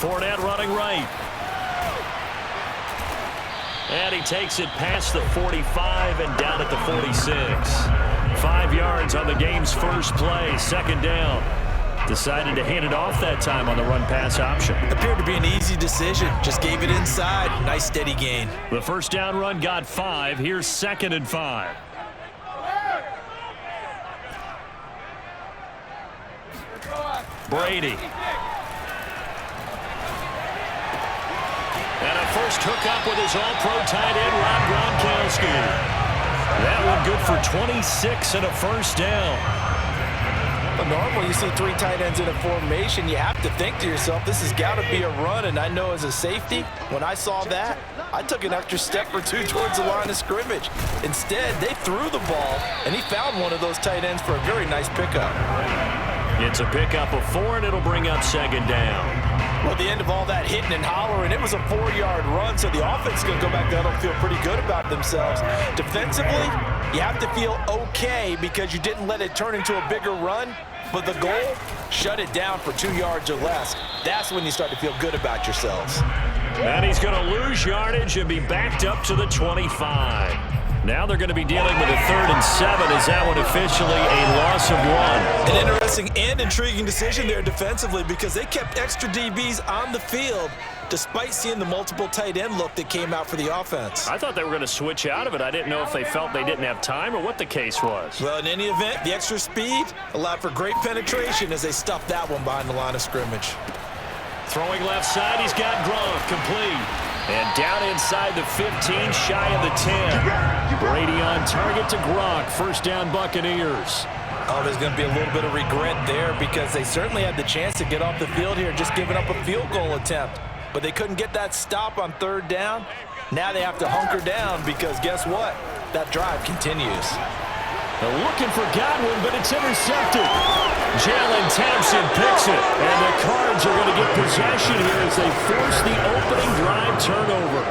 Fournette running right. And he takes it past the 45 and down at the 46. 5 yards on the game's first play. Second down. Decided to hand it off that time on the run-pass option. Appeared to be an easy decision. Just gave it inside. Nice steady gain. The first down run got 5. Here's 2nd and 5. Brady. And a first hookup with his all-pro tight end, Rob Gronkowski. That one good for 26 and a first down. But normally you see 3 tight ends in a formation, you have to think to yourself, this has got to be a run. And I know as a safety, when I saw that, I took an extra step or 2 towards the line of scrimmage. Instead, they threw the ball, and he found one of those tight ends for a very nice pickup. It's a pickup of 4, and it'll bring up 2nd down. Well, at the end of all that hitting and hollering, it was a 4-yard run, so the offense is going to go back down and feel pretty good about themselves. Defensively, you have to feel okay because you didn't let it turn into a bigger run, but the goal, shut it down for 2 yards or less. That's when you start to feel good about yourselves. And he's going to lose yardage and be backed up to the 25. Now they're going to be dealing with a 3rd and 7. Is that one officially a loss of 1? An interesting and intriguing decision there defensively because they kept extra DBs on the field despite seeing the multiple tight end look that came out for the offense. I thought they were going to switch out of it. I didn't know if they felt they didn't have time or what the case was. Well, in any event, the extra speed allowed for great penetration as they stuffed that one behind the line of scrimmage. Throwing left side, he's got Gronk complete. And down inside the 15, shy of the 10. Brady on target to Gronk. First down, Buccaneers. Oh, there's going to be a little bit of regret there because they certainly had the chance to get off the field here, just giving up a field goal attempt. But they couldn't get that stop on 3rd down. Now they have to hunker down because guess what? That drive continues. They're looking for Godwin, but it's intercepted. Jalen Thompson picks it, and the Cards are going to get possession here as they force the opening drive turnover.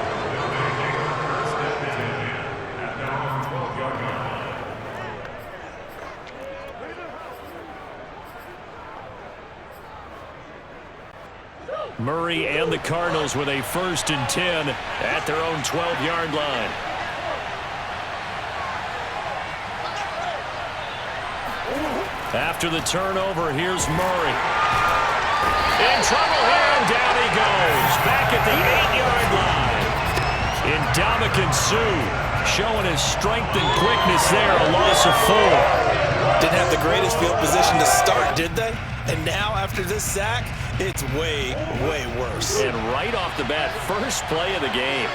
Murray and the Cardinals with a 1st and 10 at their own 12-yard line. After the turnover, here's Murray. In trouble here, and down he goes. Back at the 8-yard line. Ndamukong Suh showing his strength and quickness there, a loss of 4. Didn't have the greatest field position to start, did they? And now, after this sack, it's way, way worse. And right off the bat, first play of the game.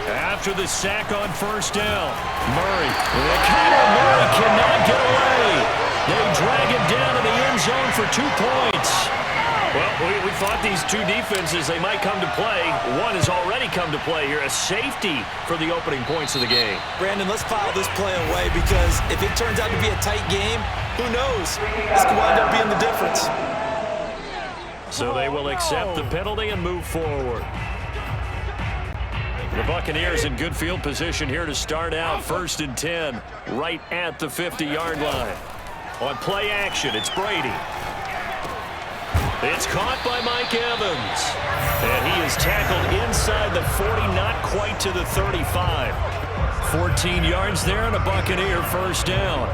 After the sack on 1st down, Murray. Kyler Murray cannot get away. They drag him down to the end zone for 2 points. Well, we thought these 2 defenses, they might come to play. One has already come to play here, a safety for the opening points of the game. Brandon, let's file this play away because if it turns out to be a tight game, who knows? This could wind up being the difference. So they will accept the penalty and move forward. The Buccaneers in good field position here to start out. 1st and 10, right at the 50-yard line. On play action, it's Brady. It's caught by Mike Evans. And he is tackled inside the 40, not quite to the 35. 14 yards there and a Buccaneer 1st down.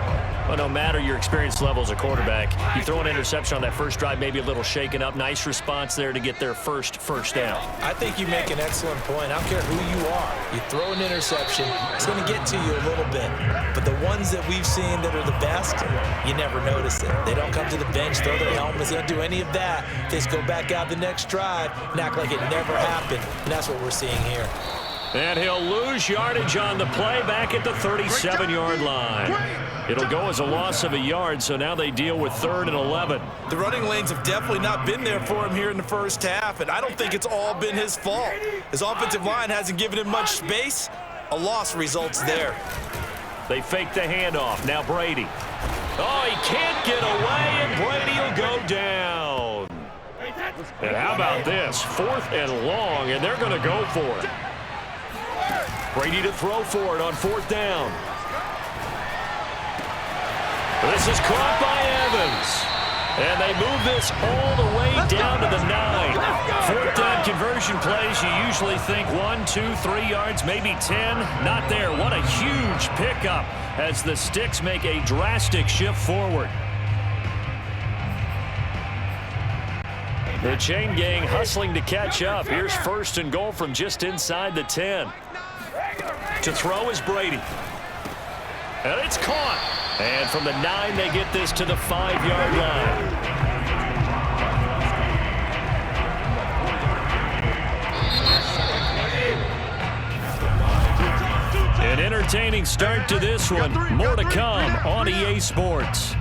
Well, no matter your experience level as a quarterback, you throw an interception on that first drive, maybe a little shaken up. Nice response there to get their first down. I think you make an excellent point. I don't care who you are. You throw an interception, it's going to get to you a little bit. But the ones that we've seen that are the best, you never notice it. They don't come to the bench, throw their helmets, they don't do any of that. They just go back out the next drive and act like it never happened. And that's what we're seeing here. And he'll lose yardage on the play back at the 37-yard line. It'll go as a loss of a yard, so now they deal with 3rd and 11. The running lanes have definitely not been there for him here in the first half, and I don't think it's all been his fault. His offensive line hasn't given him much space. A loss results there. They fake the handoff. Now Brady. Oh, he can't get away, and Brady will go down. And how about this? 4th and long, and they're going to go for it. Brady to throw for it on 4th down. This is caught by Evans. And they move this all the way down to the 9. Fourth down conversion plays, you usually think 1, 2, 3 yards, maybe 10. Not there. What a huge pickup as the Sticks make a drastic shift forward. The chain gang hustling to catch up. Here's first and goal from just inside the 10. To throw is Brady. And it's caught. And from the 9, they get this to the 5-yard line. An entertaining start to this one. More to come on EA Sports.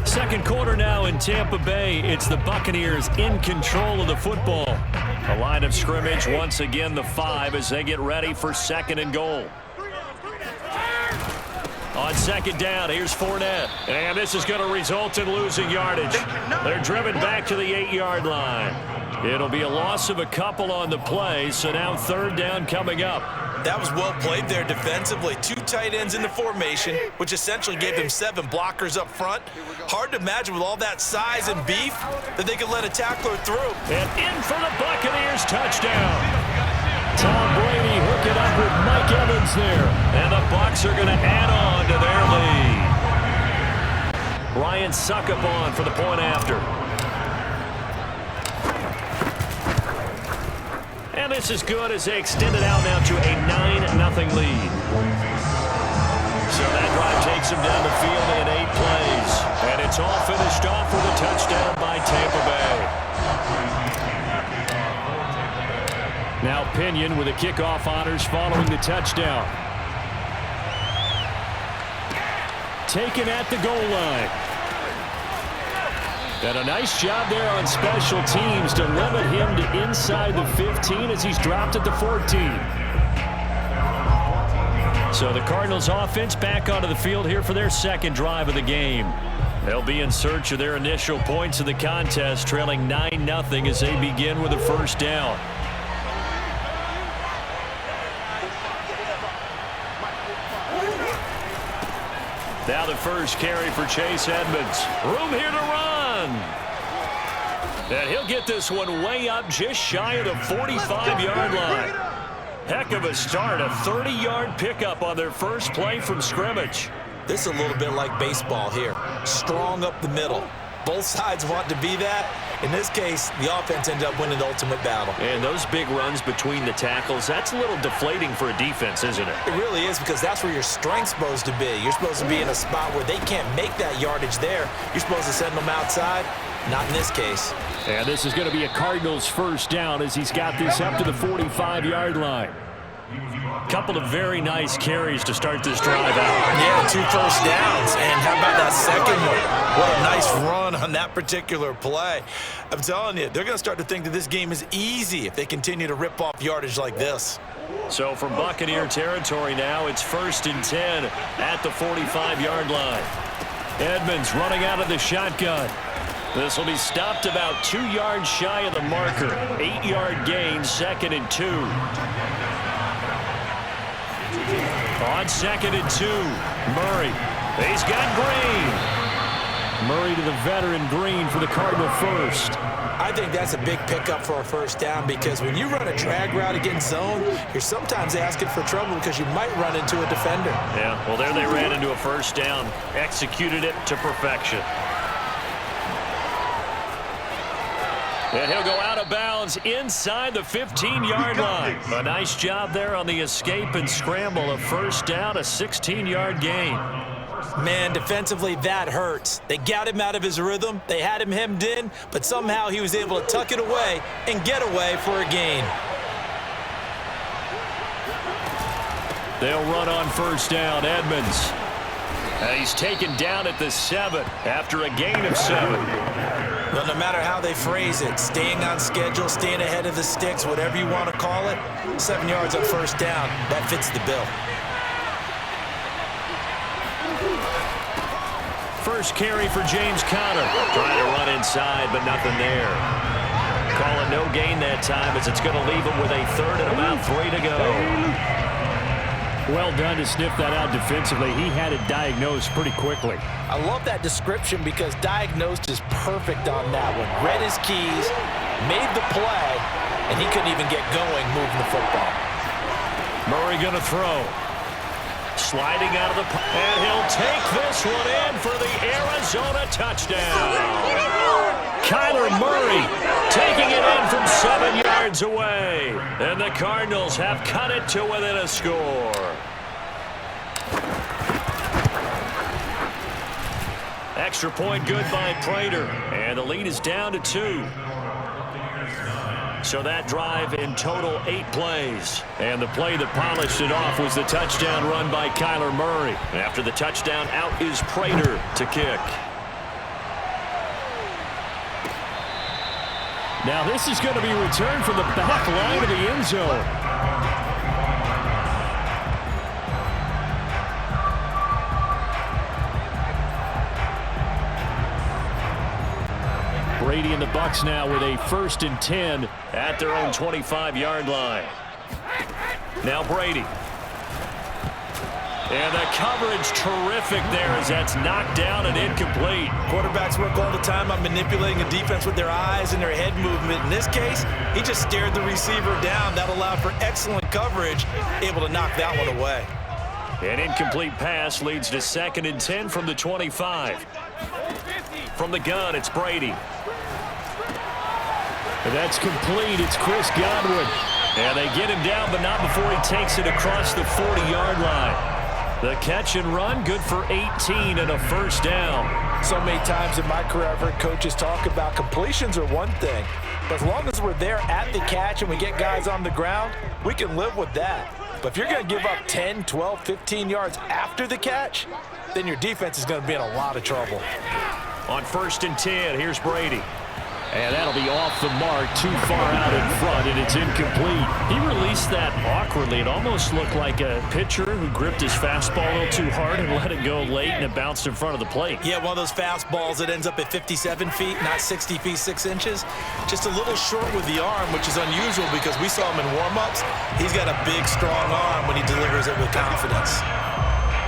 Second quarter now in Tampa Bay. It's the Buccaneers in control of the football. A line of scrimmage, once again the 5 as they get ready for second and goal. On second down, here's Fournette. And this is going to result in losing yardage. They're driven back to the 8-yard line. It'll be a loss of a couple on the play, so now third down coming up. That was well played there defensively. 2 tight ends in the formation, which essentially gave them 7 blockers up front. Hard to imagine with all that size and beef that they could let a tackler through. And in for the Buccaneers touchdown. Tom Brady hooking up with Mike Evans there. And the Bucs are going to add on to their lead. Ryan Succop for the point after. And this is good as they extend it out now to a 9-0 lead. So that drive takes them down the field in 8 plays. And it's all finished off with a touchdown by Tampa Bay. Now Pinion with the kickoff honors following the touchdown. Taken at the goal line. And a nice job there on special teams to limit him to inside the 15 as he's dropped at the 14. So the Cardinals offense back onto the field here for their second drive of the game. They'll be in search of their initial points of the contest, trailing 9-0 as they begin with a first down. Now the first carry for Chase Edmonds. Room here to run. And he'll get this one way up just shy of the 45-yard line. Heck of a start, a 30-yard pickup on their first play from scrimmage. This is a little bit like baseball here. Strong up the middle. Both sides want to be that. In this case, the offense ended up winning the ultimate battle. And those big runs between the tackles, that's a little deflating for a defense, isn't it? It really is, because that's where your strength's supposed to be. You're supposed to be in a spot where they can't make that yardage there. You're supposed to send them outside. Not in this case. And this is going to be a Cardinals first down as he's got this up to the 45-yard line. Couple of very nice carries to start this drive out. Yeah, 2 first downs. And how about that second one? What a nice run on that particular play. I'm telling you, they're going to start to think that this game is easy if they continue to rip off yardage like this. So from Buccaneer territory now, it's first and 10 at the 45-yard line. Edmonds running out of the shotgun. This will be stopped about 2 yards shy of the marker. 8-yard gain, second and 2. On second and 2, Murray. He's got Green. Murray to the veteran Green for the Cardinal first. I think that's a big pickup for a first down, because when you run a drag route against zone, you're sometimes asking for trouble because you might run into a defender. Yeah, well, there they ran into a first down. Executed it to perfection. And he'll go out of bounds inside the 15-yard line. A nice job there on the escape and scramble. A first down, a 16-yard gain. Man, defensively, that hurts. They got him out of his rhythm. They had him hemmed in, but somehow he was able to tuck it away and get away for a gain. They'll run on first down, Edmonds. He's taken down at the 7 after a gain of 7. Well, no matter how they phrase it, staying on schedule, staying ahead of the sticks, whatever you want to call it, 7 yards on first down, that fits the bill. First carry for James Conner. Trying to run inside, but nothing there. Calling no gain that time as it's going to leave him with a third and about 3 to go. Well done to sniff that out defensively. He had it diagnosed pretty quickly. I love that description because diagnosed is perfect on that one. Read his keys, made the play, and he couldn't even get going moving the football. Murray going to throw. Sliding out of the pocket, and he'll take this one in for the Arizona touchdown. Kyler Murray taking it in from 7 yards away. And the Cardinals have cut it to within a score. Extra point good by Prater. And the lead is down to 2. So that drive in total 8 plays. And the play that polished it off was the touchdown run by Kyler Murray. And after the touchdown, out is Prater to kick. Now this is going to be returned from the back line of the end zone. Brady and the Bucs now with a 1st and 10 at their own 25-yard line. Now Brady. And the coverage terrific there as that's knocked down and incomplete. Quarterbacks work all the time on manipulating a defense with their eyes and their head movement. In this case, he just stared the receiver down. That allowed for excellent coverage, able to knock that one away. An incomplete pass leads to 2nd and 10 from the 25. From the gun, it's Brady. And that's complete. It's Chris Godwin. And they get him down, but not before he takes it across the 40-yard line. The catch and run, good for 18 and a 1st down. So many times in my career, I've heard coaches talk about completions are one thing. But as long as we're there at the catch and we get guys on the ground, we can live with that. But if you're going to give up 10, 12, 15 yards after the catch, then your defense is going to be in a lot of trouble. On 1st and 10, here's Brady. And that'll be off the mark, too far out in front, and it's incomplete. He released that awkwardly. It almost looked like a pitcher who gripped his fastball a little too hard and let it go late, and it bounced in front of the plate. Yeah, one of those fastballs that ends up at 57 feet, not 60 feet, 6 inches. Just a little short with the arm, which is unusual because we saw him in warm-ups. He's got a big, strong arm when he delivers it with confidence.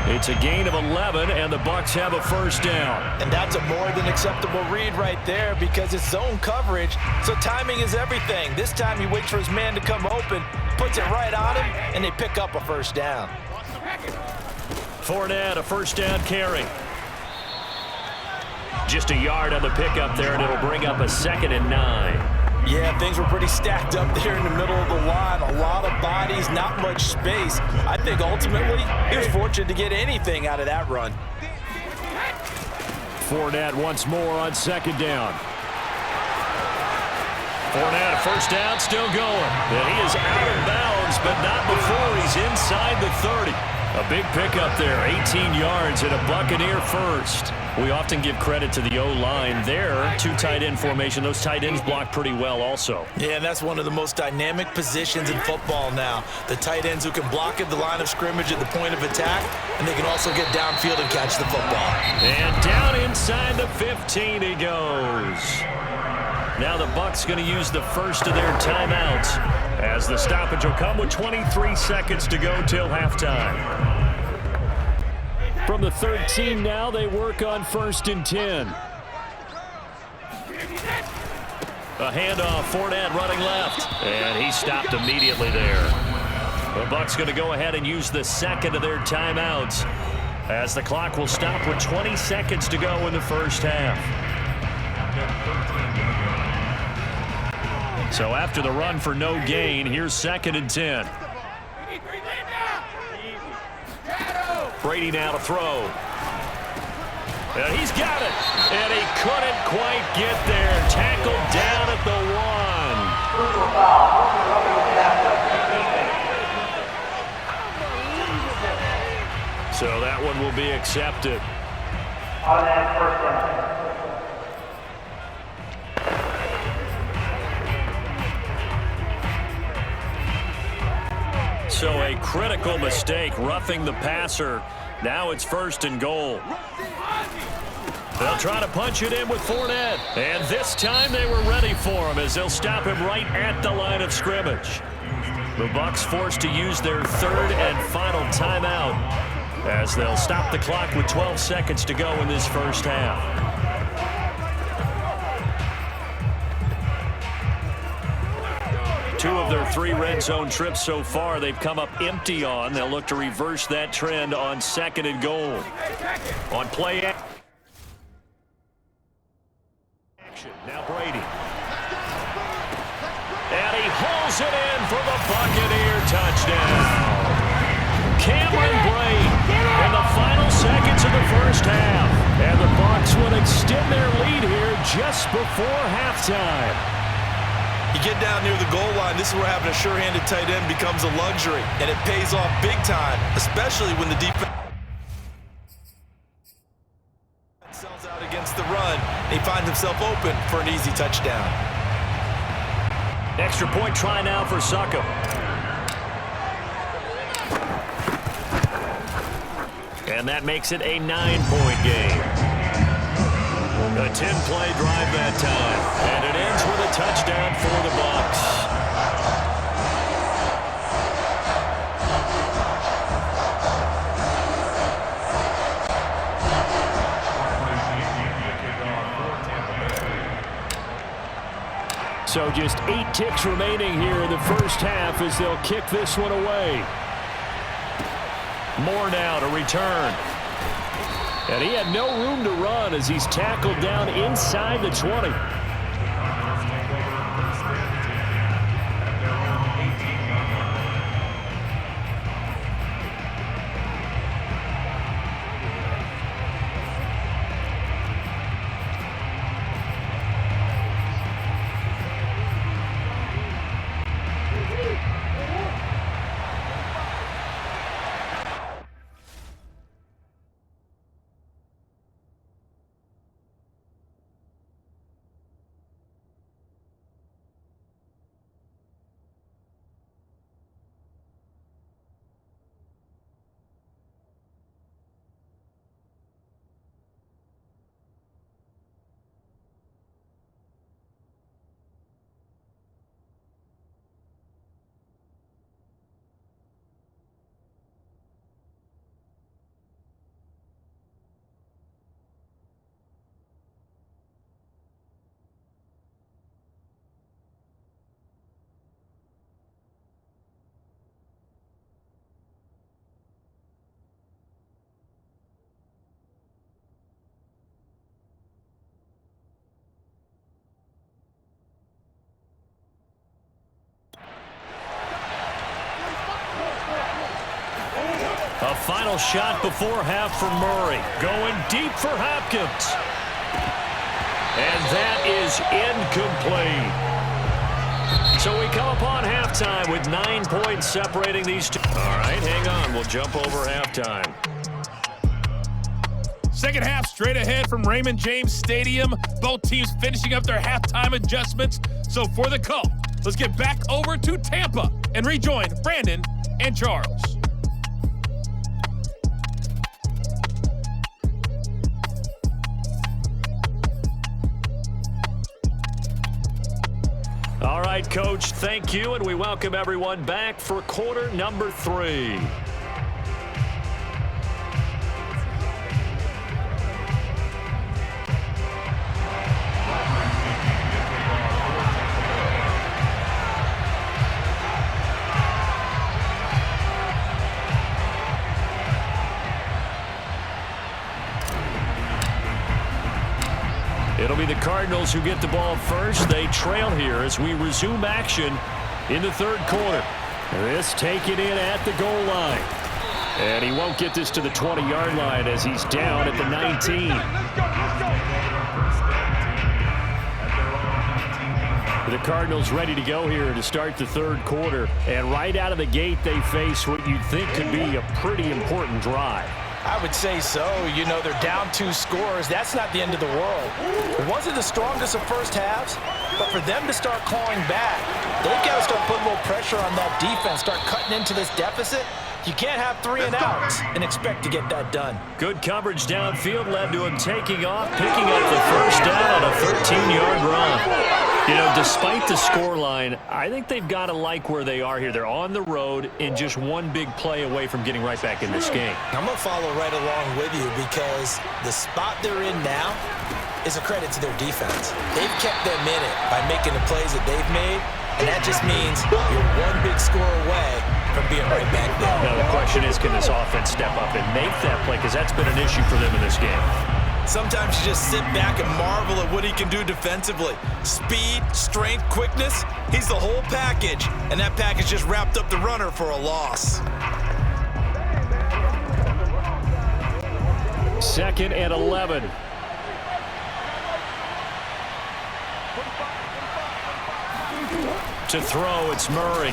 It's a gain of 11, and the Bucs have a 1st down. And that's a more than acceptable read right there because it's zone coverage, so timing is everything. This time he waits for his man to come open, puts it right on him, and they pick up a 1st down. Fournette, a 1st down carry. Just a yard on the pickup there, and it'll bring up a 2nd and 9. Yeah, things were pretty stacked up there in the middle of the line. A lot of bodies, not much space. I think ultimately he was fortunate to get anything out of that run. Fournette once more on 2nd down. Fournette, 1st down, still going. And he is out of bounds, but not before he's inside the 30. A big pickup there, 18 yards and a Buccaneer 1st. We often give credit to the O-line there. 2 tight end formation. Those tight ends block pretty well also. Yeah, and that's one of the most dynamic positions in football now. The tight ends who can block at the line of scrimmage at the point of attack, and they can also get downfield and catch the football. And down inside the 15 he goes. Now the Bucs going to use the 1st of their timeouts as the stoppage will come with 23 seconds to go till halftime. From the 13 now, they work on 1st and 10. A handoff, Fournette running left, and he stopped immediately there. The Bucs going to go ahead and use the 2nd of their timeouts as the clock will stop with 20 seconds to go in the 1st half. So after the run for no gain, here's 2nd and 10. Brady now to throw. And he's got it. And he couldn't quite get there. Tackled down at the 1. So that one will be accepted. So a critical mistake, roughing the passer. Now it's 1st and goal. They'll try to punch it in with Fournette. And this time they were ready for him as they'll stop him right at the line of scrimmage. The Bucs forced to use their third and final timeout as they'll stop the clock with 12 seconds to go in this first half. Two of their 3 red zone trips so far they've come up empty on. They'll look to reverse that trend on 2nd and goal. On play action, now Brady. And he hauls it in for the Buccaneer touchdown. Cameron Brate in the final seconds of the first half. And the Bucs will extend their lead here just before halftime. You get down near the goal line, this is where having a sure-handed tight end becomes a luxury. And it pays off big time, especially when the defense sells out against the run. He finds himself open for an easy touchdown. Extra point try now for Succop. And that makes it a 9-point game. A 10-play drive that time. And it ends with a touchdown for the Bucs. So just 8 ticks remaining here in the first half as they'll kick this one away. Moore now to return. And he had no room to run as he's tackled down inside the 20. A final shot before half for Murray. Going deep for Hopkins. And that is incomplete. So we come upon halftime with 9 points separating these two. All right, hang on. We'll jump over halftime. Second half straight ahead from Raymond James Stadium. Both teams finishing up their halftime adjustments. So for the call, let's get back over to Tampa and rejoin Brandon and Charles. All right, Coach, thank you, and we welcome everyone back for quarter number 3. It'll be the Cardinals who get the ball first. They trail here as we resume action in the third quarter. This taken in at the goal line. And he won't get this to the 20-yard line as he's down at the 19. The Cardinals ready to go here to start the third quarter. And right out of the gate, they face what you'd think could be a pretty important drive. I would say so. You know, they're down 2 scores. That's not the end of the world. It wasn't the strongest of first halves, but for them to start clawing back, they've got to start putting a little pressure on that defense, start cutting into this deficit. You can't have 3 and outs and expect to get that done. Good coverage downfield led to him taking off, picking up the first down on a 13-yard run. You know, despite the scoreline, I think they've got to like where they are here. They're on the road and just one big play away from getting right back in this game. I'm going to follow right along with you because the spot they're in now is a credit to their defense. They've kept them in it by making the plays that they've made, and that just means you're one big score away from being right back there. Now, the question is, can this offense step up and make that play? Because that's been an issue for them in this game. Sometimes you just sit back and marvel at what he can do defensively. Speed, strength, quickness, he's the whole package. And that package just wrapped up the runner for a loss. 2nd and 11. To throw, it's Murray.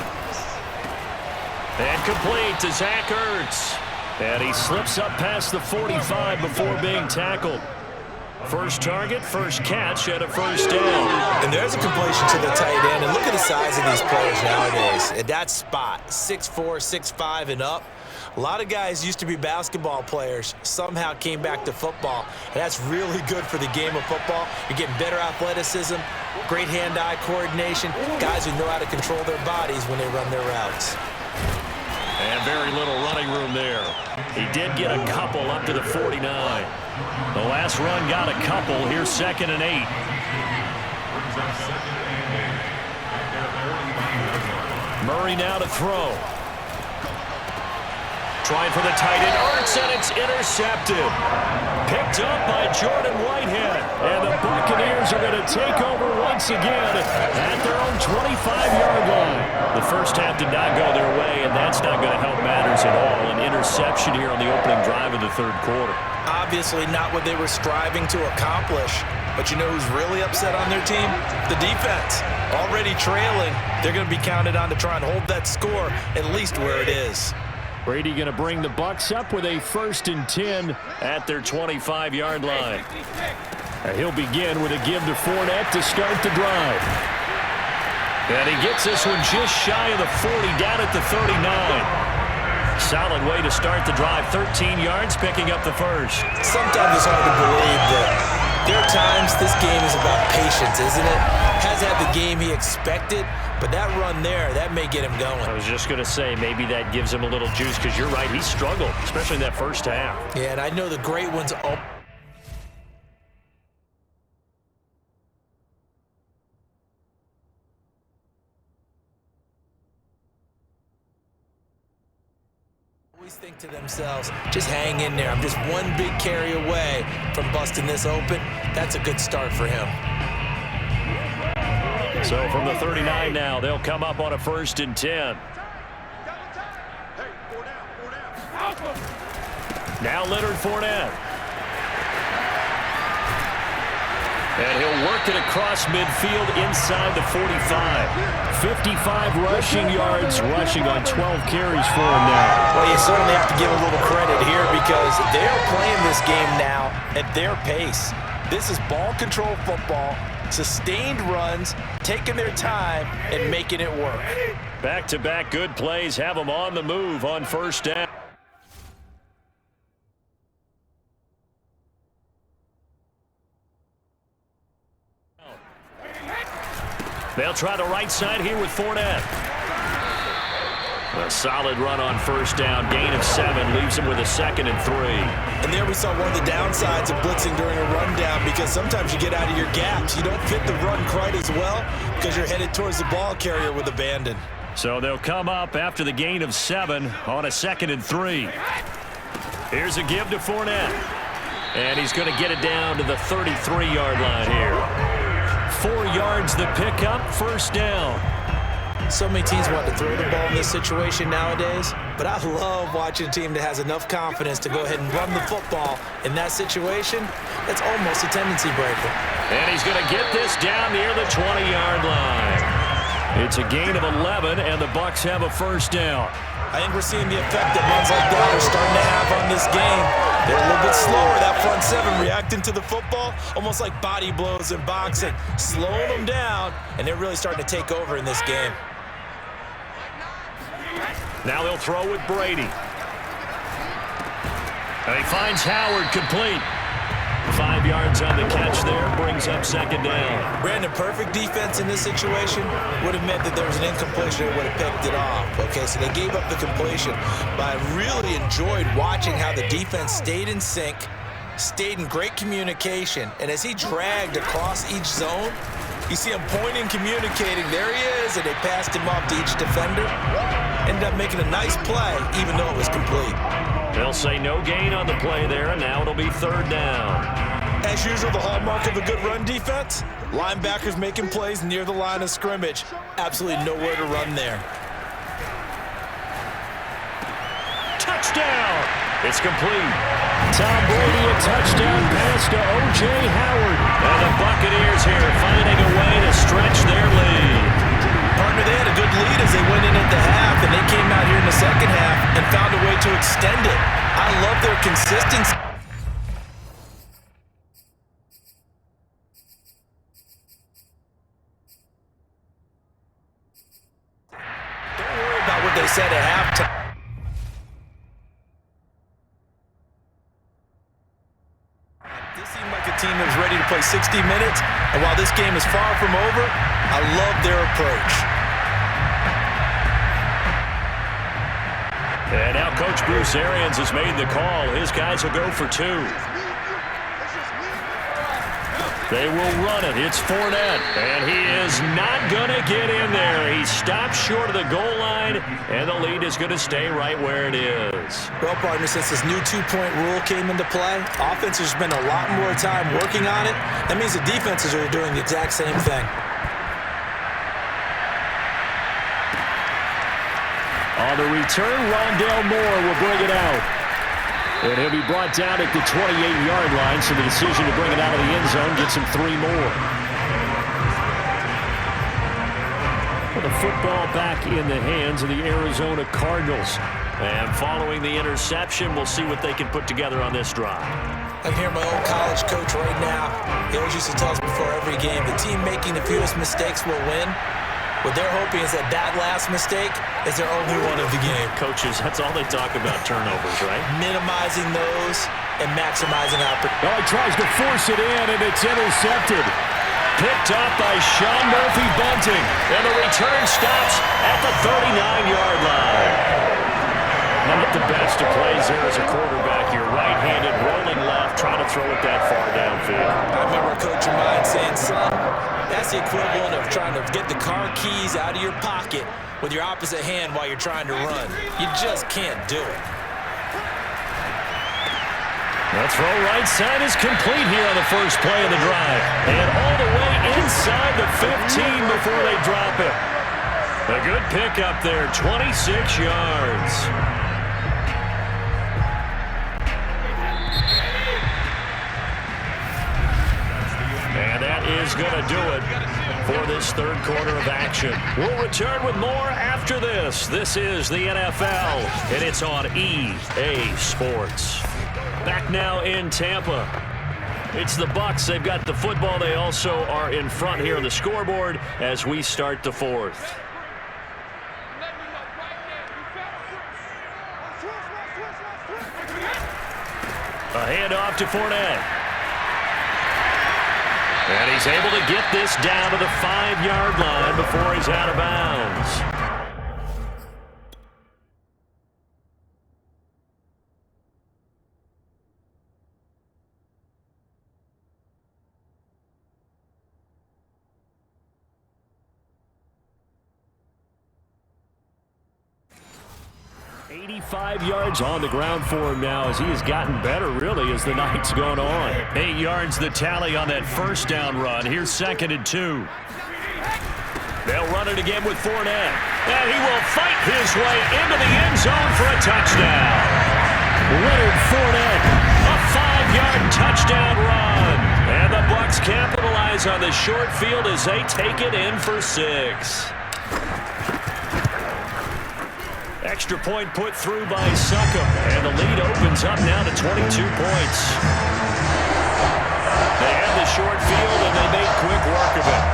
And complete to Zach Ertz. And he slips up past the 45 before being tackled. First target, first catch, and a first down. And there's a completion to the tight end. And look at the size of these players nowadays. At that spot, 6'4", 6'5", and up. A lot of guys used to be basketball players, somehow came back to football. And that's really good for the game of football. You're getting better athleticism, great hand-eye coordination, guys who know how to control their bodies when they run their routes. And very little running room there. He did get a couple up to the 49. The last run got a couple. Here's 2nd and 8. Murray now to throw. Trying for the tight end. Ertz, and it's intercepted. Picked up by Jordan Whitehead. And the Buccaneers are going to take over once again at their own 25-yard line. The first half did not go their way, and that's not going to help matters at all. An interception here on the opening drive of the third quarter. Obviously not what they were striving to accomplish. But you know who's really upset on their team? The defense. Already trailing. They're going to be counted on to try and hold that score at least where it is. Brady going to bring the Bucs up with a 1st and 10 at their 25-yard line. He'll begin with a give to Fournette to start the drive. And he gets this one just shy of the 40, down at the 39. Solid way to start the drive. 13 yards, picking up the first. Sometimes it's hard to believe that there are times this game is about patience, isn't it? Hasn't had the game he expected, but that run there, that may get him going. I was just going to say, maybe that gives him a little juice, because you're right, he struggled, especially in that first half. Yeah, and I know the great ones. Always think to themselves, just hang in there. I'm just one big carry away from busting this open. That's a good start for him. So from the 39 now, they'll come up on a 1st and 10. Now Leonard Fournette. And he'll work it across midfield inside the 45. 55 rushing yards, rushing on 12 carries for him now. Well, you certainly have to give a little credit here because they're playing this game now at their pace. This is ball control football, sustained runs, taking their time and making it work. Back-to-back good plays have them on the move on 1st down. They'll try the right side here with Fournette. A solid run on 1st down. Gain of 7 leaves him with a 2nd and 3. And there we saw one of the downsides of blitzing during a rundown because sometimes you get out of your gaps. You don't fit the run quite as well because you're headed towards the ball carrier with abandon. So they'll come up after the gain of 7 on a 2nd and 3. Here's a give to Fournette. And he's going to get it down to the 33-yard line here. 4 yards the pickup, 1st down. So many teams want to throw the ball in this situation nowadays, but I love watching a team that has enough confidence to go ahead and run the football in that situation. That's almost a tendency breaker. And he's going to get this down near the 20-yard line. It's a gain of 11, and the Bucs have a 1st down. I think we're seeing the effect that runs like that are starting to have on this game. They're a little bit slower, that front 7, reacting to the football, almost like body blows in boxing, slowing them down, and they're really starting to take over in this game. Now they'll throw with Brady. And he finds Howard complete. 5 5 yards on the catch there. Brings up second down. Brandon, perfect defense in this situation would have meant that there was an incompletion and would have picked it off. Okay, so they gave up the completion. But I really enjoyed watching how the defense stayed in sync, stayed in great communication, and as he dragged across each zone, you see him pointing, communicating. There he is, and they passed him off to each defender. Ended up making a nice play, even though it was complete. They'll say no gain on the play there, and now it'll be third down. As usual, the hallmark of a good run defense, linebackers making plays near the line of scrimmage. Absolutely nowhere to run there. Touchdown! It's complete. Tom Brady, a touchdown pass to O.J. Howard. And the Buccaneers here finding a way to stretch their lead. Partner, they had a good lead as they went in at the half, and they came out here in the second half and found a way to extend it. I love their consistency. Don't worry about what they said at halftime. This seemed like a team that was ready to play 60 minutes, and while this game is far from over, I love their approach. And now Coach Bruce Arians has made the call. His guys will go for 2. They will run it. It's Fournette, and he is not going to get in there. He stops short of the goal line, and the lead is going to stay right where it is. Well, partner, since this new two-point rule came into play, offenses spend a lot more time working on it. That means the defenses are doing the exact same thing. On the return, Rondale Moore will bring it out. And he'll be brought down at the 28-yard line, so the decision to bring it out of the end zone gets him 3 more. Well, the football back in the hands of the Arizona Cardinals. And following the interception, we'll see what they can put together on this drive. I can hear my old college coach right now. He always used to tell us before every game, the team making the fewest mistakes will win. What they're hoping is that last mistake is their only one of the game. Coaches, that's all they talk about, turnovers, right? Minimizing those and maximizing opportunities. Oh, he tries to force it in, and it's intercepted. Picked up by Sean Murphy-Bunting. And the return stops at the 39-yard line. Not the best of plays there as a quarterback. You're right-handed, rolling left, trying to throw it that far downfield. I remember a coach of mine saying, son, that's the equivalent of trying to get the car keys out of your pocket with your opposite hand while you're trying to run. You just can't do it. The throw right side is complete here on the first play of the drive. And all the way inside the 15 before they drop it. A good pickup there, 26 yards. And that is going to do it for this third quarter of action. We'll return with more after this. This is the NFL, and it's on EA Sports. Back now in Tampa. It's the Bucs. They've got the football. They also are in front here on the scoreboard as we start the fourth. A handoff to Fournette. And he's able to get this down to the 5-yard line before he's out of bounds. Yards on the ground for him now as he has gotten better, really, as the night's gone on. 8 yards the tally on that first down run. Here's 2nd and 2. They'll run it again with Fournette. And he will fight his way into the end zone for a touchdown. Leonard Fournette, a 5-yard touchdown run. And the Bucs capitalize on the short field as they take it in for 6. Extra point put through by Succop, and the lead opens up now to 22 points. They had the short field, and they made quick work of it.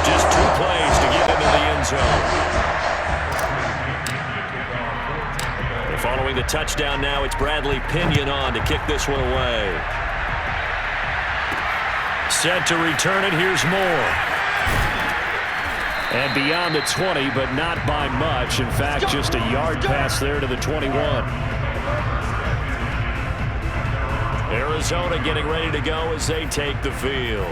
Just 2 plays to get into the end zone. And following the touchdown now, it's Bradley Pinion on to kick this one away. Set to return it. Here's Moore. And beyond the 20, but not by much. In fact, just a yard pass there to the 21. Arizona getting ready to go as they take the field.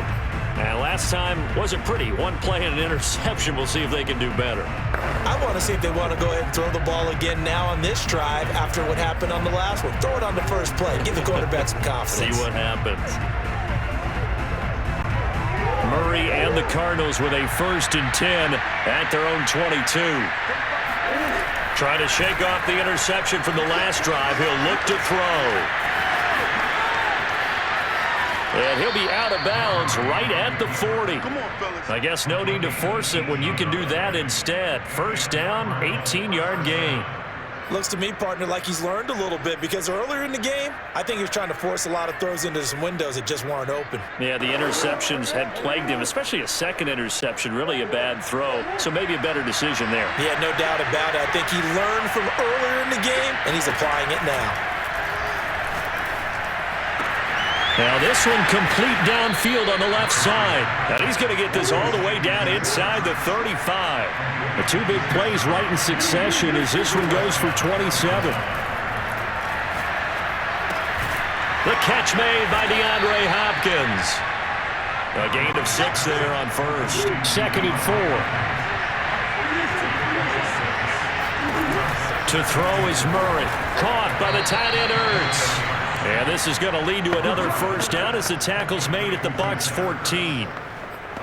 And last time wasn't pretty. One play and an interception. We'll see if they can do better. I want to see if they want to go ahead and throw the ball again now on this drive after what happened on the last one. Throw it on the first play. Give the quarterback some confidence. See what happens. Murray and the Cardinals with a 1st and 10 at their own 22. Trying to shake off the interception from the last drive. He'll look to throw. And he'll be out of bounds right at the 40. Come on, fellas. I guess no need to force it when you can do that instead. 1st down, 18-yard gain. Looks to me, partner, like he's learned a little bit because earlier in the game, I think he was trying to force a lot of throws into some windows that just weren't open. Yeah, the interceptions had plagued him, especially a second interception, really a bad throw. So maybe a better decision there. Yeah, no doubt about it. I think he learned from earlier in the game, and he's applying it now. Now this one complete downfield on the left side. And he's going to get this all the way down inside the 35. The 2 big plays right in succession as this one goes for 27. The catch made by DeAndre Hopkins. A gain of 6 there on 1st. 2nd and 4. To throw is Murray. Caught by the tight end Ertz. And this is going to lead to another 1st down as the tackle's made at the Bucs 14.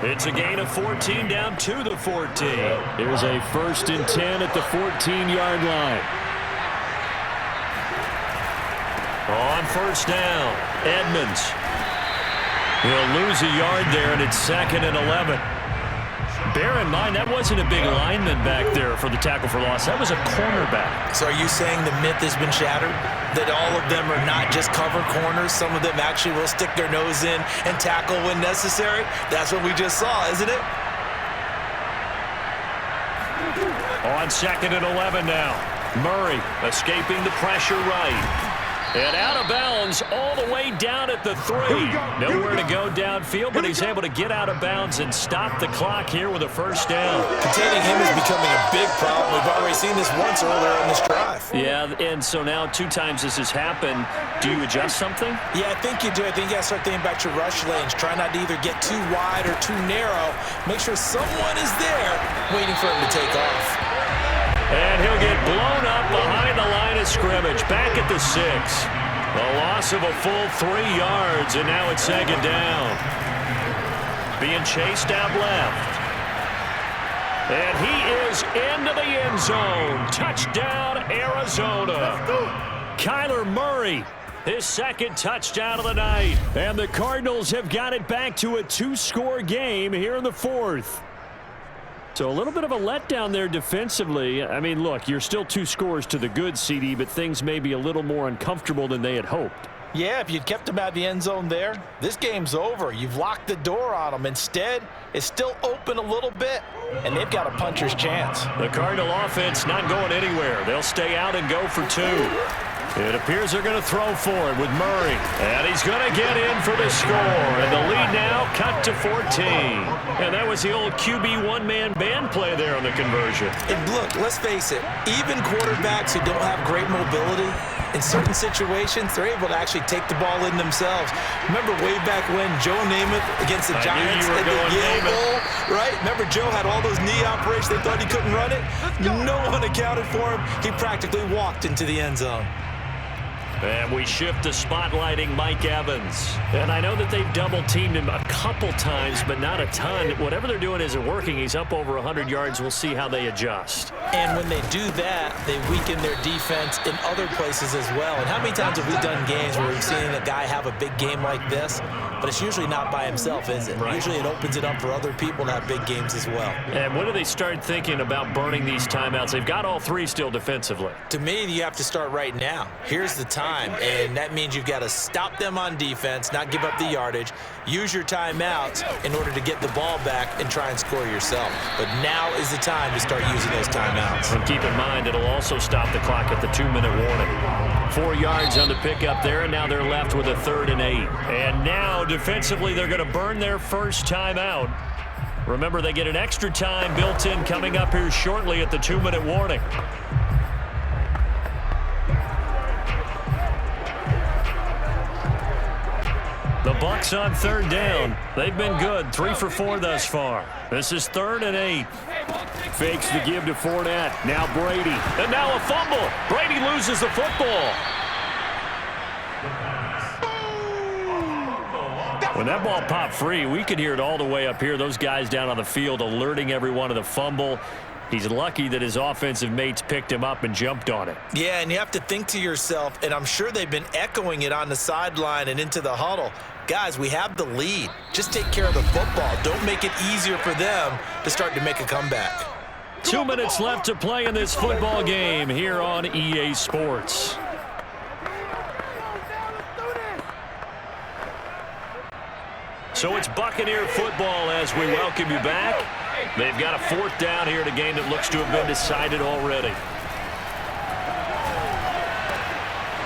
It's a gain of 14 down to the 14. Here's a 1st and 10 at the 14-yard line. On 1st down, Edmonds. He'll lose a yard there, and it's 2nd and 11. Bear in mind, that wasn't a big lineman back there for the tackle for loss. That was a cornerback. So are you saying the myth has been shattered? That all of them are not just cover corners? Some of them actually will stick their nose in and tackle when necessary? That's what we just saw, isn't it? On 2nd and 11 now. Murray escaping the pressure right. And out of bounds all the way down at the 3. Nowhere to go downfield, but he's able to get out of bounds and stop the clock here with a 1st down. Containing him is becoming a big problem. We've already seen this once earlier in this drive. Yeah, and so now 2 times this has happened. Do you adjust something? Yeah, I think you do. I think you got to start thinking about your rush lanes. Try not to either get too wide or too narrow. Make sure someone is there waiting for him to take off. And he'll get blown up behind the line of scrimmage. Back at the 6. A loss of a full 3 yards, and now it's 2nd down. Being chased out left. And he is into the end zone. Touchdown, Arizona. Kyler Murray, his 2nd touchdown of the night. And the Cardinals have got it back to a 2-score game here in the 4th. So a little bit of a letdown there defensively. I mean, look, you're still 2 scores to the good, CD, but things may be a little more uncomfortable than they had hoped. Yeah, if you'd kept him out of the end zone there, this game's over. You've locked the door on him. Instead, it's still open a little bit, and they've got a puncher's chance. The Cardinal offense not going anywhere. They'll stay out and go for 2. It appears they're going to throw for it with Murray. And he's going to get in for the score. And the lead now cut to 14. And that was the old QB one-man band play there on the conversion. And look, let's face it, even quarterbacks who don't have great mobility, in certain situations, they're able to actually take the ball in themselves. Remember way back when Joe Namath against the Giants at the Yale Bowl, right? Remember Joe had all those knee operations. They thought he couldn't run it. No one accounted for him. He practically walked into the end zone. And we shift to spotlighting Mike Evans. And I know that they've double-teamed him a couple times, but not a ton. Whatever they're doing isn't working. He's up over 100 yards. We'll see how they adjust. And when they do that, they weaken their defense in other places as well. And how many times have we done games where we've seen a guy have a big game like this, but it's usually not by himself, is it? Right. Usually it opens it up for other people to have big games as well. And when do they start thinking about burning these timeouts? They've got all 3 still defensively. To me, you have to start right now. Here's the time. time, and that means you've got to stop them on defense, not give up the yardage, use your timeouts in order to get the ball back and try and score yourself. But now is the time to start using those timeouts. And keep in mind, it'll also stop the clock at the 2-minute warning. 4 yards on the pickup there, and now they're left with a 3rd and 8. And now, defensively, they're going to burn their first timeout. Remember, they get an extra time built in coming up here shortly at the 2-minute warning. The Bucs on 3rd down. They've been good, 3 for 4 thus far. This is 3rd and 8. Fakes the give to Fournette. Now Brady. And now a fumble. Brady loses the football. When that ball popped free, we could hear it all the way up here. Those guys down on the field alerting everyone of the fumble. He's lucky that his offensive mates picked him up and jumped on it. Yeah, and you have to think to yourself, and I'm sure they've been echoing it on the sideline and into the huddle. Guys, we have the lead. Just take care of the football. Don't make it easier for them to start to make a comeback. 2 minutes left to play in this football game here on EA Sports. So it's Buccaneer football as we welcome you back. They've got a 4th down here in a game that looks to have been decided already.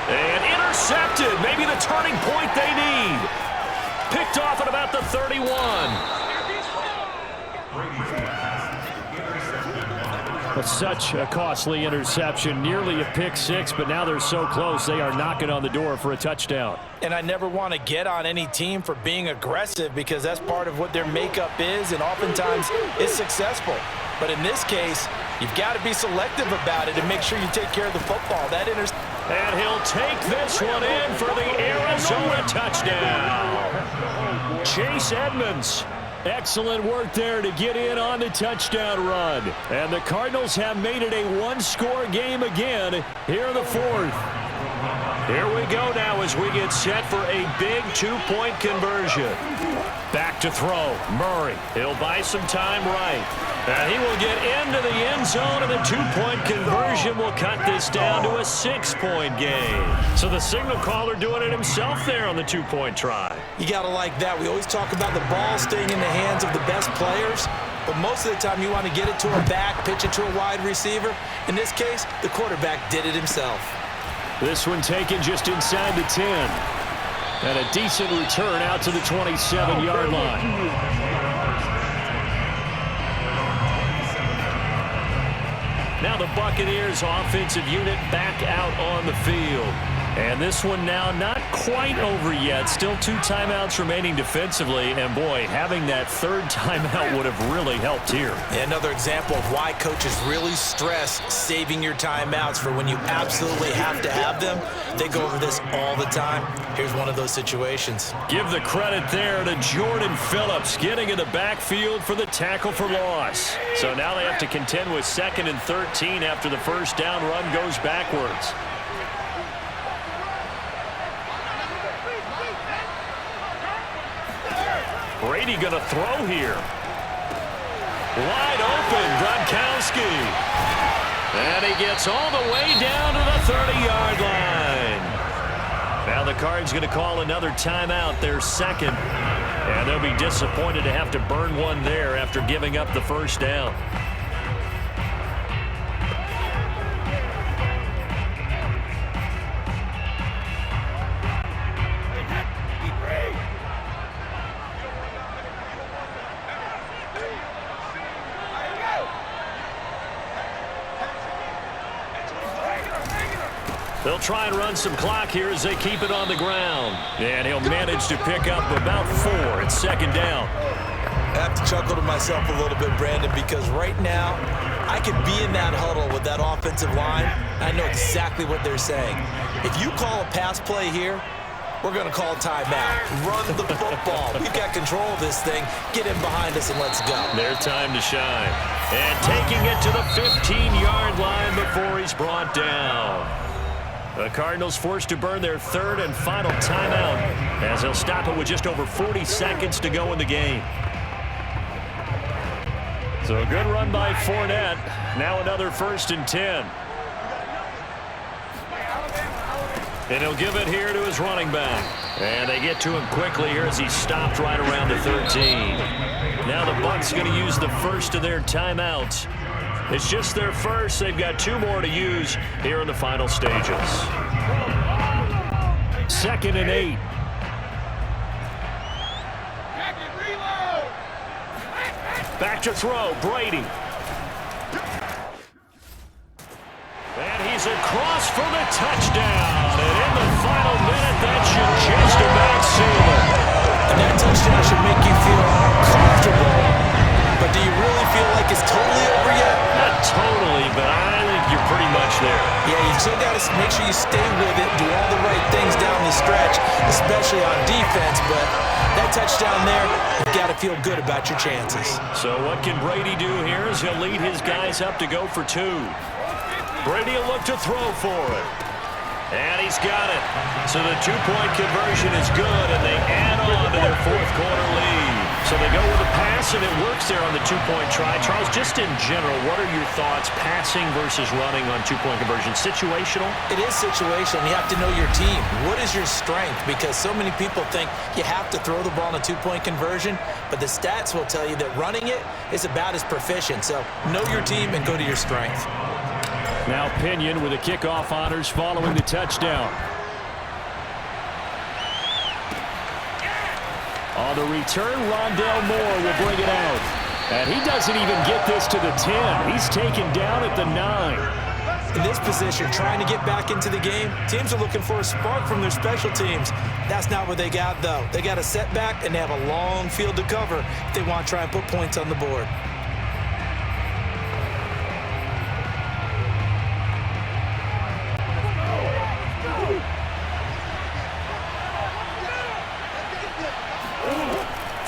And intercepted. Maybe the turning point they need. Picked off at about the 31. But such a costly interception, nearly a pick 6, but now they're so close they are knocking on the door for a touchdown. And I never want to get on any team for being aggressive because that's part of what their makeup is, and oftentimes it's successful. But in this case, you've got to be selective about it and make sure you take care of the football. And he'll take this one in for the Arizona touchdown. Chase Edmonds. Excellent work there to get in on the touchdown run. And the Cardinals have made it a 1-score game again here in the 4th. Here we go now as we get set for a big 2-point conversion. Back to throw. Murray. He'll buy some time right. And he will get into the end zone, and the 2-point conversion will cut this down to a 6-point game. So the signal caller doing it himself there on the 2-point try. You got to like that. We always talk about the ball staying in the hands of the best players, but most of the time you want to get it to a back, pitch it to a wide receiver. In this case, the quarterback did it himself. This one taken just inside the 10. And a decent return out to the 27-yard line. Now the Buccaneers offensive unit back out on the field. And this one now not quite over yet. Still 2 timeouts remaining defensively. And, boy, having that 3rd timeout would have really helped here. Another example of why coaches really stress saving your timeouts for when you absolutely have to have them. They go over this all the time. Here's one of those situations. Give the credit there to Jordan Phillips getting in the backfield for the tackle for loss. So now they have to contend with 2nd and 13 after the first down run goes backwards. Brady going to throw here. Wide open, Gronkowski. And he gets all the way down to the 30-yard line. Now the Cards going to call another timeout, their 2nd. And they'll be disappointed to have to burn one there after giving up the first down. They'll try and run some clock here as they keep it on the ground. And he'll manage to pick up about 4. It's 2nd down. I have to chuckle to myself a little bit, Brandon, because right now I could be in that huddle with that offensive line. I know exactly what they're saying. If you call a pass play here, we're going to call a timeout. Run the football. We've got control of this thing. Get in behind us and let's go. Their time to shine. And taking it to the 15-yard line before he's brought down. The Cardinals forced to burn their 3rd and final timeout as they'll stop it with just over 40 seconds to go in the game. So a good run by Fournette. Now another 1st and 10. And he'll give it here to his running back. And they get to him quickly here as he stopped right around the 13. Now the Bucs going to use the first of their timeouts. It's just their first. They've got 2 more to use here in the final stages. 2nd and 8. Back to throw, Brady. And he's across for the touchdown. And in the final minute, that should just about seal it. And that touchdown should make you feel comfortable. But do you really feel like it's totally over yet? Not totally, but I think you're pretty much there. Yeah, you still got to make sure you stay with it, do all the right things down the stretch, especially on defense. But that touchdown there, you've got to feel good about your chances. So what can Brady do here is he'll lead his guys up to go for 2. Brady will look to throw for it. And he's got it. So the 2-point conversion is good, and they add on to their 4th quarter lead. So they go with a pass, and it works there on the 2-point try. Charles, just in general, what are your thoughts, passing versus running on 2-point conversion? Situational? It is situational. You have to know your team. What is your strength? Because so many people think you have to throw the ball in a 2-point conversion, but the stats will tell you that running it is about as proficient. So know your team and go to your strength. Now Pinion with the kickoff honors following the touchdown. On the return, Rondale Moore will bring it out. And he doesn't even get this to the 10. He's taken down at the 9. In this position, trying to get back into the game, teams are looking for a spark from their special teams. That's not what they got, though. They got a setback, and they have a long field to cover if they want to try and put points on the board.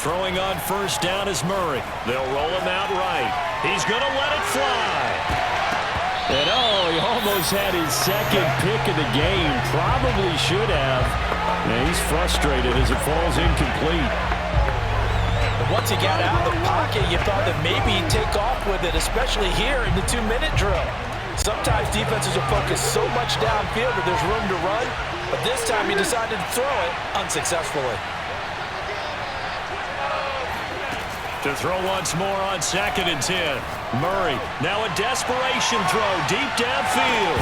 Throwing on first down is Murray. They'll roll him out right. He's going to let it fly. And oh, he almost had his 2nd pick of the game. Probably should have. And he's frustrated as it falls incomplete. But once he got out of the pocket, you thought that maybe he'd take off with it, especially here in the 2-minute drill. Sometimes defenses will focus so much downfield that there's room to run. But this time he decided to throw it unsuccessfully. To throw once more on 2nd and 10. Murray, now a desperation throw deep downfield.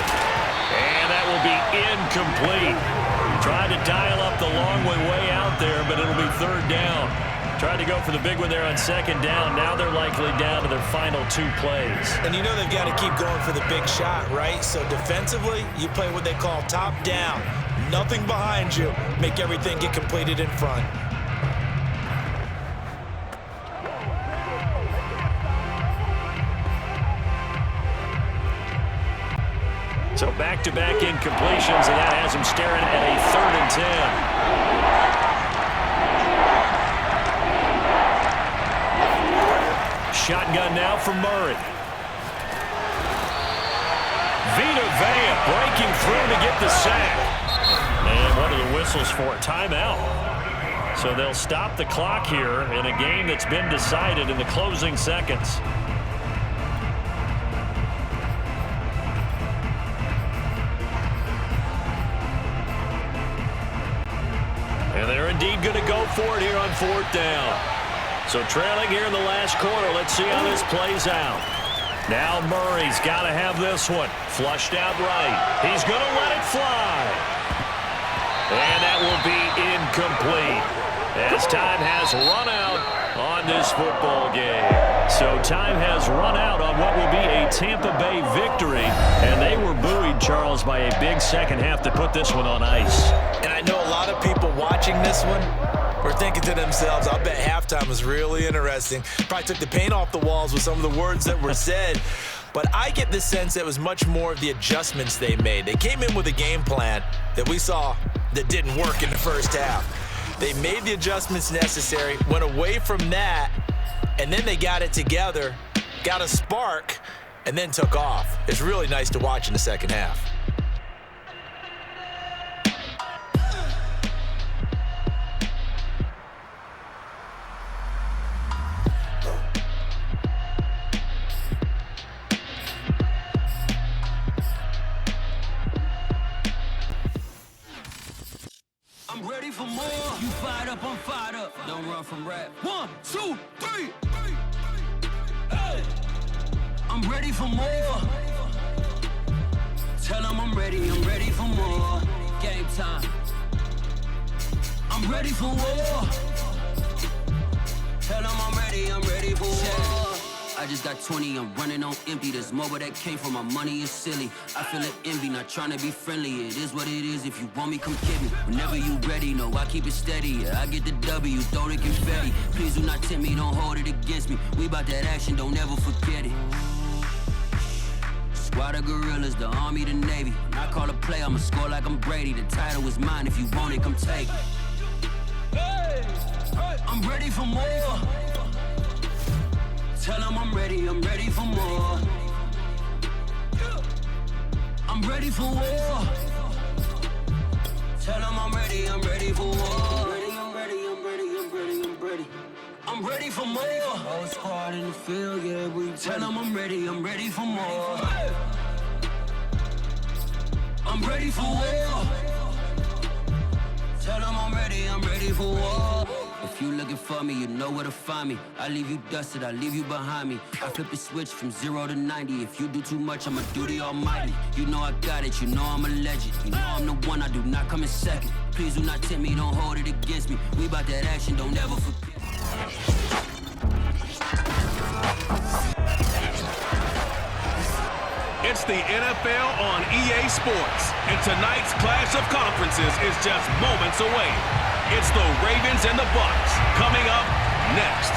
And that will be incomplete. Tried to dial up the long way out there, but it'll be 3rd down. Tried to go for the big one there on 2nd down. Now they're likely down to their final 2 plays. And you know they've got to keep going for the big shot, right? So defensively, you play what they call top down. Nothing behind you. Make everything get completed in front. So back-to-back incompletions, and that has him staring at a 3rd and 10. Shotgun now from Murray. Vita Vea breaking through to get the sack. And one of the whistles for a timeout. So they'll stop the clock here in a game that's been decided in the closing seconds. And they're indeed going to go for it here on 4th down. So trailing here in the last quarter. Let's see how this plays out. Now Murray's got to have this one. Flushed out right. He's going to let it fly. And that will be incomplete as time has run out on this football game. So time has run out on what will be a Tampa Bay victory. And they were buoyed, Charles, by a big second half to put this one on ice. And I know a lot of people watching this one were thinking to themselves, I'll bet halftime was really interesting. Probably took the paint off the walls with some of the words that were said. But I get the sense it was much more of the adjustments they made. They came in with a game plan that we saw that didn't work in the first half. They made the adjustments necessary, went away from that, and then they got it together, got a spark, and then took off. It's really nice to watch in the second half. I'm ready for more. You fired up, I'm fired up. Don't run from rap. 1, 2, 3. Hey. I'm ready for more. Tell them I'm ready for more. Game time. I'm ready for war. Tell them I'm ready for war. I just got 20, I'm running on empty. There's more where that came from, my money is silly. I feel it envy, not trying to be friendly. It is what it is, if you want me, come get me. Whenever you ready, no, I keep it steady. Yeah, I get the W, throw the confetti. Please do not tempt me, don't hold it against me. We bout that action, don't ever forget it. Squad of gorillas, the army, the navy. When I call a play, I'ma score like I'm Brady. The title is mine, if you want it, come take it. I'm ready for more. Tell them I'm ready for more. I'm ready for war. Tell them I'm ready for war. I'm ready for more. Whole squad in the field, yeah, we tell them I'm ready for more. I'm ready for war. Tell them I'm ready for war. If you looking for me, you know where to find me. I leave you dusted, I leave you behind me. I flip the switch from 0 to 90. If you do too much, I'ma do the almighty. You know I got it, you know I'm a legend. You know I'm the one, I do not come in second. Please do not tempt me, don't hold it against me. We bout that action, don't ever forget. It's the NFL on EA Sports, and tonight's clash of conferences is just moments away. It's the Ravens and the Bucs coming up next.